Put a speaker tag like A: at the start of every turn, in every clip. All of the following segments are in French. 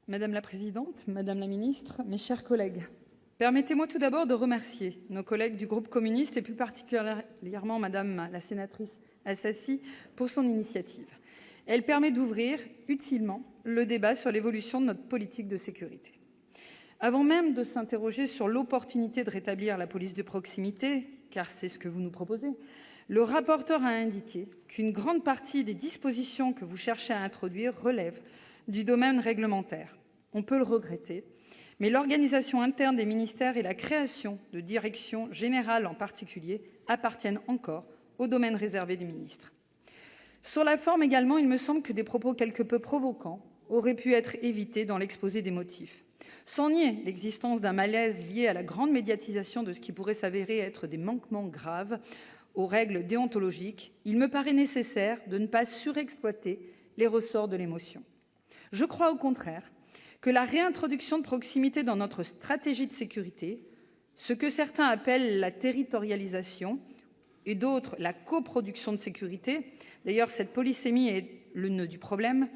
A: Madame la présidente, madame la ministre, mes chers collègues, permettez-moi tout d'abord de remercier nos collègues du groupe communiste et plus particulièrement madame la sénatrice Assassi pour son initiative. Elle permet d'ouvrir utilement le débat sur l'évolution de notre politique de sécurité. Avant même de s'interroger sur l'opportunité de rétablir la police de proximité, car c'est ce que vous nous proposez, le rapporteur a indiqué qu'une grande partie des dispositions que vous cherchez à introduire relèvent du domaine réglementaire. On peut le regretter, mais l'organisation interne des ministères et la création de directions générales en particulier appartiennent encore au domaine réservé des ministres. Sur la forme également, il me semble que des propos quelque peu provocants auraient pu être évités dans l'exposé des motifs. Sans nier l'existence d'un malaise lié à la grande médiatisation de ce qui pourrait s'avérer être des manquements graves aux règles déontologiques, il me paraît nécessaire de ne pas surexploiter les ressorts de l'émotion. Je crois au contraire que la réintroduction de proximité dans notre stratégie de sécurité, ce que certains appellent la territorialisation et d'autres la coproduction de sécurité, d'ailleurs cette polysémie est le nœud du problème,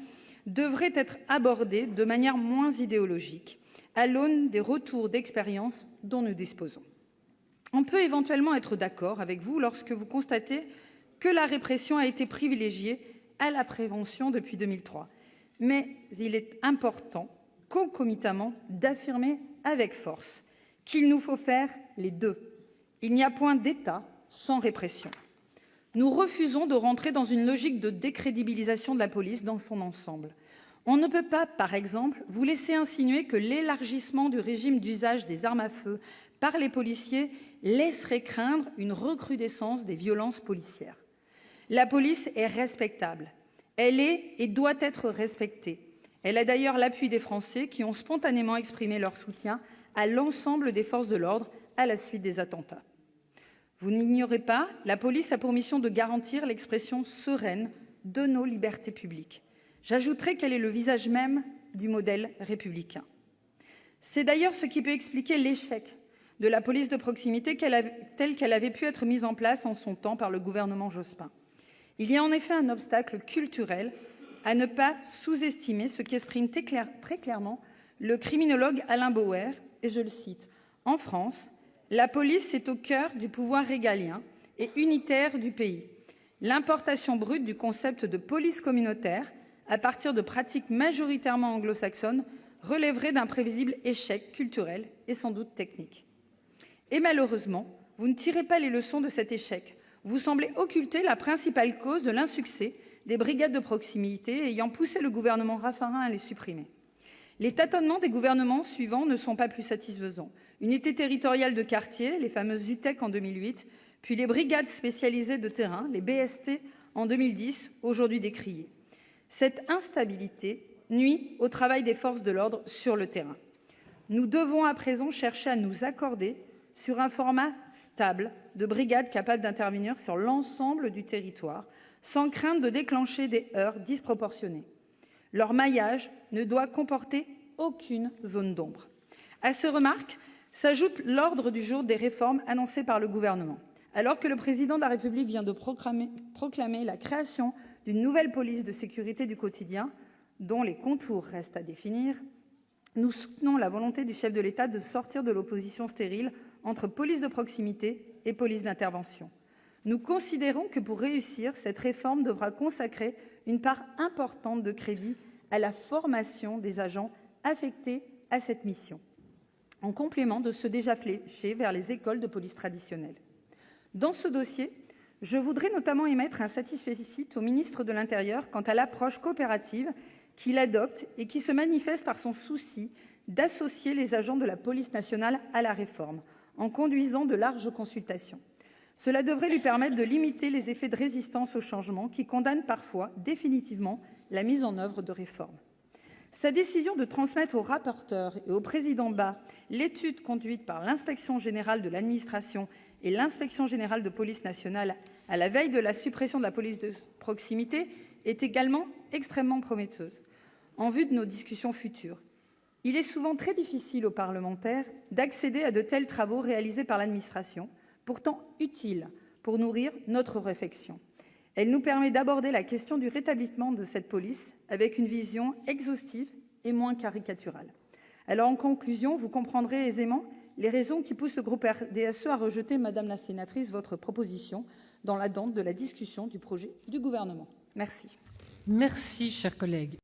A: devrait être abordée de manière moins idéologique, à l'aune des retours d'expérience dont nous disposons. On peut éventuellement être d'accord avec vous lorsque vous constatez que la répression a été privilégiée à la prévention depuis 2003. Mais il est important, concomitamment, d'affirmer avec force qu'il nous faut faire les deux. Il n'y a point d'État sans répression. Nous refusons de rentrer dans une logique de décrédibilisation de la police dans son ensemble. On ne peut pas, par exemple, vous laisser insinuer que l'élargissement du régime d'usage des armes à feu par les policiers laisserait craindre une recrudescence des violences policières. La police est respectable. Elle est et doit être respectée. Elle a d'ailleurs l'appui des Français qui ont spontanément exprimé leur soutien à l'ensemble des forces de l'ordre à la suite des attentats. Vous n'ignorez pas, la police a pour mission de garantir l'expression sereine de nos libertés publiques. J'ajouterai qu'elle est le visage même du modèle républicain. C'est d'ailleurs ce qui peut expliquer l'échec de la police de proximité telle qu'elle avait pu être mise en place en son temps par le gouvernement Jospin. Il y a en effet un obstacle culturel à ne pas sous-estimer ce qu'exprime très clairement le criminologue Alain Bauer, et je le cite, « En France, la police est au cœur du pouvoir régalien et unitaire du pays. L'importation brute du concept de police communautaire, à partir de pratiques majoritairement anglo-saxonnes, relèverait d'un prévisible échec culturel et sans doute technique. » Et malheureusement, vous ne tirez pas les leçons de cet échec. Vous semblez occulter la principale cause de l'insuccès des brigades de proximité ayant poussé le gouvernement Raffarin à les supprimer. Les tâtonnements des gouvernements suivants ne sont pas plus satisfaisants. Unité territoriale de quartier, les fameuses UTEC en 2008, puis les brigades spécialisées de terrain, les BST en 2010, aujourd'hui décriées. Cette instabilité nuit au travail des forces de l'ordre sur le terrain. Nous devons à présent chercher à nous accorder sur un format stable de brigades capables d'intervenir sur l'ensemble du territoire, sans crainte de déclencher des heurts disproportionnés. Leur maillage ne doit comporter aucune zone d'ombre. À ces remarques s'ajoute l'ordre du jour des réformes annoncées par le gouvernement. Alors que le président de la République vient de proclamer la création d'une nouvelle police de sécurité du quotidien, dont les contours restent à définir, nous soutenons la volonté du chef de l'État de sortir de l'opposition stérile entre police de proximité et police d'intervention. Nous considérons que pour réussir, cette réforme devra consacrer une part importante de crédit à la formation des agents affectés à cette mission, en complément de ceux déjà fléchés vers les écoles de police traditionnelles. Dans ce dossier, je voudrais notamment émettre un satisfecit au ministre de l'Intérieur quant à l'approche coopérative qu'il adopte et qui se manifeste par son souci d'associer les agents de la police nationale à la réforme, en conduisant de larges consultations. Cela devrait lui permettre de limiter les effets de résistance au changement qui condamnent parfois définitivement la mise en œuvre de réformes. Sa décision de transmettre au rapporteur et au président Bas l'étude conduite par l'Inspection générale de l'administration et l'Inspection générale de police nationale à la veille de la suppression de la police de proximité est également extrêmement prometteuse en vue de nos discussions futures. Il est souvent très difficile aux parlementaires d'accéder à de tels travaux réalisés par l'administration, pourtant utiles pour nourrir notre réflexion. Elle nous permet d'aborder la question du rétablissement de cette police avec une vision exhaustive et moins caricaturale. Alors, en conclusion, vous comprendrez aisément les raisons qui poussent le groupe RDSE à rejeter, madame la sénatrice, votre proposition dans l'attente de la discussion du projet du Gouvernement. Merci.
B: Merci, cher collègue.